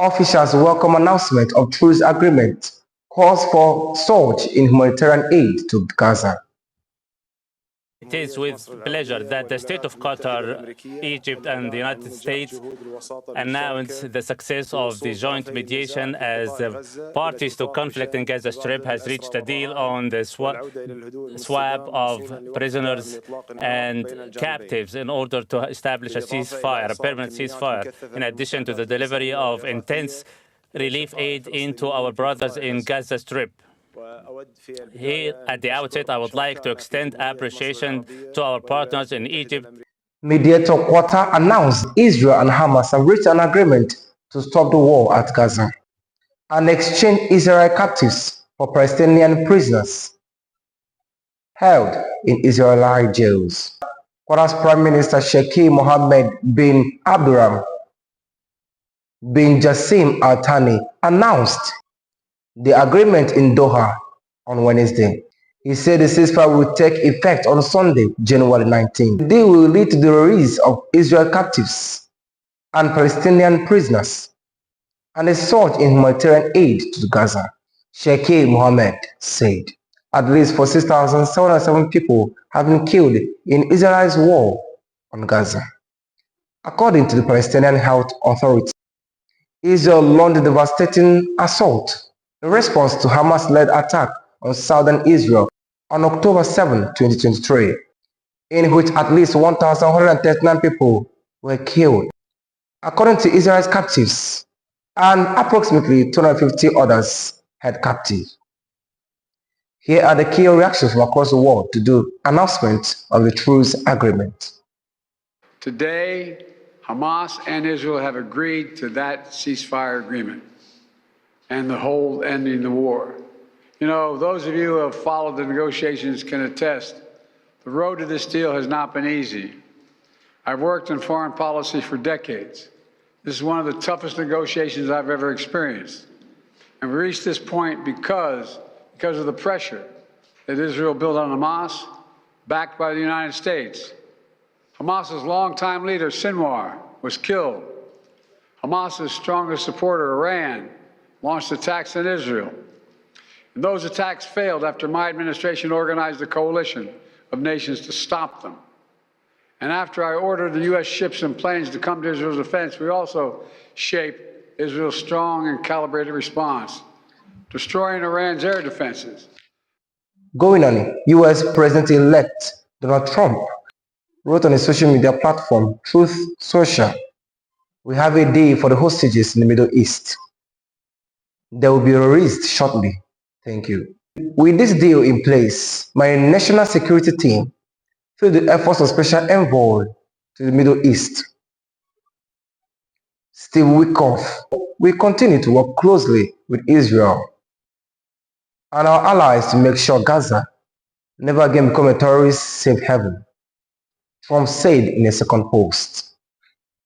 Officials welcome announcement of truce agreement, calls for surge in humanitarian aid to Gaza. It is with pleasure that the state of Qatar, Egypt, and the United States announce the success of the joint mediation as parties to conflict in Gaza Strip has reached a deal on the swap of prisoners and captives in order to establish a ceasefire, a permanent ceasefire, in addition to the delivery of intense relief aid into our brothers in Gaza Strip. Here, at the outset, I would like to extend appreciation to our partners in Egypt. Mediator Qatar announced Israel and Hamas have reached an agreement to stop the war at Gaza and exchange Israeli captives for Palestinian prisoners held in Israeli jails. Qatar's Prime Minister Sheikh Mohammed bin Abdulrahman bin Jassim Al Thani announced the agreement in Doha on Wednesday. He said the ceasefire will take effect on Sunday, January 19. The deal will lead to the release of Israel captives and Palestinian prisoners and a surge in humanitarian aid to Gaza, Sheikh Mohammed said. At least 46,707 people have been killed in Israel's war on Gaza. According to the Palestinian Health Authority, Israel launched a devastating assault in response to Hamas-led attack on southern Israel on October 7, 2023, in which at least 1,139 people were killed, according to Israel's captives, and approximately 250 others held captive. Here are the key reactions from across the world to the announcement of the truce agreement. Today, Hamas and Israel have agreed to that ceasefire agreement and the whole ending the war. You know, those of you who have followed the negotiations can attest, the road to this deal has not been easy. I've worked in foreign policy for decades. This is one of the toughest negotiations I've ever experienced. And we reached this point because of the pressure that Israel built on Hamas, backed by the United States. Hamas's longtime leader, Sinwar, was killed. Hamas's strongest supporter, Iran, launched attacks on Israel. And those attacks failed after my administration organized a coalition of nations to stop them. And after I ordered the U.S. ships and planes to come to Israel's defense, we also shaped Israel's strong and calibrated response, destroying Iran's air defenses. Going on, U.S. President-elect Donald Trump wrote on his social media platform, Truth Social, "We have a day for the hostages in the Middle East. They will be released shortly. Thank you." With this deal in place, my national security team through the efforts of Special Envoy to the Middle East, Steve Witkoff, we continue to work closely with Israel and our allies to make sure Gaza never again become a terrorist safe haven, Trump said in a second post.